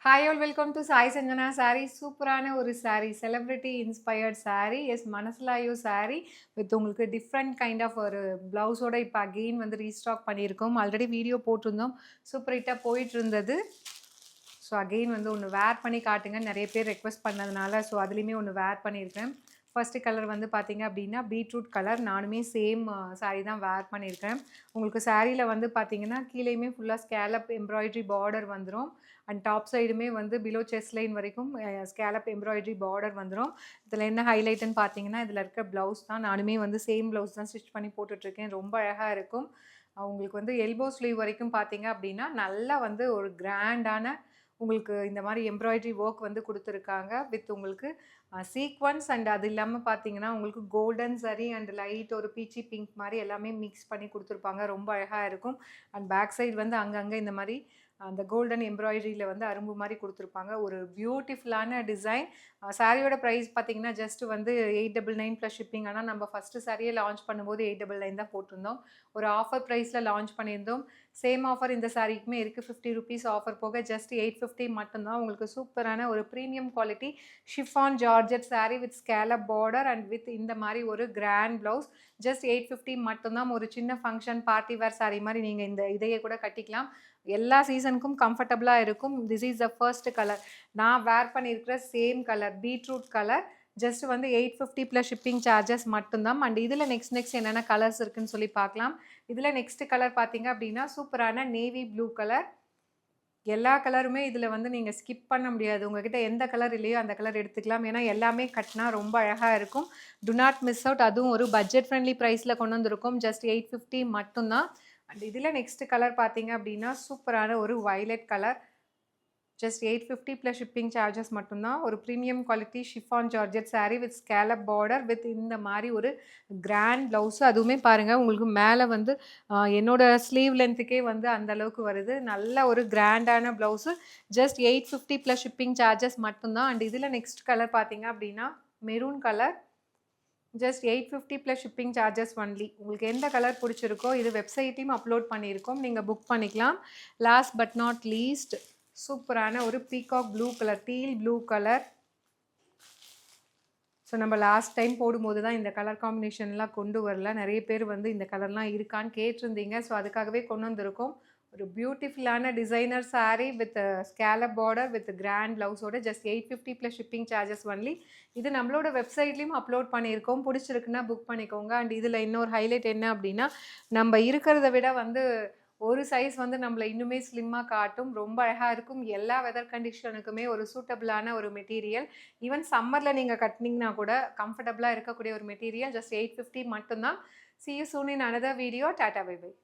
Hi all, welcome to Sai Sanjana Saree. சூப்பரான ஒரு saree, celebrity inspired saree. Yes மனசுலாயோ saree with உங்களுக்கு different kind of ஒரு ப்ளவுஸோட இப்போ அகெயின் வந்து ரீஸ்டாக் பண்ணியிருக்கோம். ஆல்ரெடி வீடியோ போட்டிருந்தோம், சூப்பர் ஹிட்டாக போயிட்டு இருந்தது. ஸோ அகெயின் வந்து ஒன்று வேர் பண்ணி காட்டுங்க, நிறைய பேர் ரெக்வஸ்ட் பண்ணதுனால. ஸோ அதுலேயுமே ஒன்று வேர் பண்ணியிருக்கேன். ஃபர்ஸ்ட் கலர் வந்து பார்த்தீங்க அப்படின்னா பீட்ரூட் கலர். நானுமே சேம் சாரீ தான் வேர் பண்ணியிருக்கேன். உங்களுக்கு சாரியில் வந்து பார்த்தீங்கன்னா கீழேயுமே ஃபுல்லாக ஸ்கேலப் எம்ப்ராய்டரி பார்டர் வந்துடும். அண்ட் டாப் சைடுமே வந்து பிலோ செஸ்ட் லைன் வரைக்கும் ஸ்கேலப் எம்ப்ராய்டரி பார்டர் வந்துடும். இதில் என்ன ஹைலைட்டுன்னு பார்த்தீங்கன்னா இதில் இருக்க ப்ளவுஸ் தான். நானுமே வந்து சேம் ப்ளவுஸ் தான் ஸ்டிச் பண்ணி போட்டுட்ருக்கேன். ரொம்ப அழகாக இருக்கும். உங்களுக்கு வந்து எல்போ ஸ்லீவ் வரைக்கும் பார்த்தீங்க அப்படின்னா நல்லா வந்து ஒரு கிராண்டான உங்களுக்கு இந்த மாதிரி எம்ப்ராய்டரி ஒர்க் வந்து கொடுத்துருக்காங்க. வித் உங்களுக்கு சீக்வன்ஸ் அண்ட் அது இல்லாமல் பார்த்தீங்கன்னா உங்களுக்கு கோல்டன் சரி அண்ட் லைட் ஒரு பீச்சி பிங்க் மாதிரி எல்லாமே மிக்ஸ் பண்ணி கொடுத்துருப்பாங்க. ரொம்ப அழகாக இருக்கும். அண்ட் பேக் சைடு வந்து அங்கங்கே இந்த மாதிரி அந்த கோல்டன் எம்ப்ராய்டரியில் வந்து அரும்பு மாதிரி கொடுத்துருப்பாங்க. ஒரு பியூட்டிஃபுல்லான டிசைன். சாரியோட ப்ரைஸ் பார்த்தீங்கன்னா ஜஸ்ட் வந்து 899 ப்ளஸ் ஷிப்பிங். ஆனால் நம்ம ஃபஸ்ட்டு சாரியை லான்ச் பண்ணும்போது 899 தான் போட்டிருந்தோம். ஒரு ஆஃபர் ப்ரைஸில் லான்ச் பண்ணியிருந்தோம். சேம் ஆஃபர் இந்த சாரிக்குமே இருக்குது. 50 ருபீஸ் ஆஃபர் போக ஜஸ்ட் 850 மட்டும்தான். உங்களுக்கு சூப்பரான ஒரு premium quality chiffon georgette sari with scallop border and with இந்த மாதிரி ஒரு கிராண்ட் ப்ளவுஸ். ஜஸ்ட் 850 மட்டும்தான். ஒரு சின்ன ஃபங்க்ஷன் பார்ட்டி வேர் சாரீ மாதிரி நீங்கள் இந்த இதையே கூட கட்டிக்கலாம். எல்லா சீசனுக்கும் கம்ஃபர்டபுளாக இருக்கும். This is the first colour. நான் வேர் பண்ணியிருக்கிற same colour beetroot colour. Just வந்து 850 ப்ளஸ் ஷிப்பிங் சார்ஜஸ் மட்டும்தான். அண்ட் இதில் நெக்ஸ்ட் என்னென்ன கலர்ஸ் இருக்குன்னு சொல்லி பார்க்கலாம். இதில் நெக்ஸ்ட் கலர் பார்த்தீங்க அப்படின்னா சூப்பரான நேவி ப்ளூ கலர். எல்லா கலருமே இதில் வந்து நீங்கள் ஸ்கிப் பண்ண முடியாது. உங்ககிட்ட எந்த கலர் இல்லையோ அந்த கலர் எடுத்துக்கலாம். ஏன்னா எல்லாமே கட்டினா ரொம்ப அழகாக இருக்கும். To not miss out. அதுவும் ஒரு பட்ஜெட் ஃப்ரெண்ட்லி ப்ரைஸில் கொண்டு வந்திருக்கும். ஜஸ்ட் 850 மட்டும்தான். அண்ட் இதில் நெக்ஸ்ட் கலர் பார்த்தீங்க அப்படின்னா சூப்பரான ஒரு violet colour. Just 850 plus shipping charges மட்டும்தான். ஒரு premium quality chiffon georgette sari with scallop border with இந்த மாதிரி ஒரு கிராண்ட் ப்ளவுஸு. அதுவுமே பாருங்கள் உங்களுக்கு மேலே வந்து என்னோடய ஸ்லீவ் லென்த்துக்கே வந்து அந்தளவுக்கு வருது. நல்ல ஒரு கிராண்டான blouse. Just 850 plus shipping charges மட்டும்தான். அண்ட் இதில் நெக்ஸ்ட் கலர் பார்த்தீங்க அப்படின்னா maroon colour. Just 850 plus shipping charges only. உங்களுக்கு எந்த கலர் பிடிச்சிருக்கோ இது வெப்சைட்டையும் அப்லோட் பண்ணியிருக்கோம், நீங்கள் புக் பண்ணிக்கலாம். லாஸ்ட் பட் நாட் லீஸ்ட் சூப்பரான ஒரு peacock blue colour, deal blue colour. So நம்ம லாஸ்ட் டைம் போடும்போது தான் இந்த கலர் காம்பினேஷன்லாம் கொண்டு வரல. நிறைய பேர் வந்து இந்த கலர்லாம் இருக்கான்னு கேட்டிருந்தீங்க. ஸோ அதுக்காகவே கொண்டு வந்திருக்கோம். ஒரு பியூட்டிஃபுல்லான designer saree with scallop border with grand ப்ளவுஸோட just 850 plus shipping charges only. இது நம்மளோட வெப்சைட்லேயும் அப்லோட் பண்ணியிருக்கோம். பிடிச்சிருக்குன்னா புக் பண்ணிக்கோங்க. அண்ட் இதில் இன்னொரு ஹைலைட் என்ன அப்படின்னா நம்ம இருக்கிறத விட வந்து ஒரு சைஸ் வந்து நம்மளை இன்னுமே ஸ்லிம்மாக காட்டும். ரொம்ப அழகாக இருக்கும். எல்லா வெதர் கண்டிஷனுக்குமே ஒரு சூட்டபிளான ஒரு மெட்டீரியல். ஈவன் சம்மரில் நீங்கள் கட்டினீங்கன்னா கூட கம்ஃபர்டபுளாக இருக்கக்கூடிய ஒரு மெட்டீரியல். ஜஸ்ட் 850 மட்டும்தான். See you soon in another video. Tata, bye bye.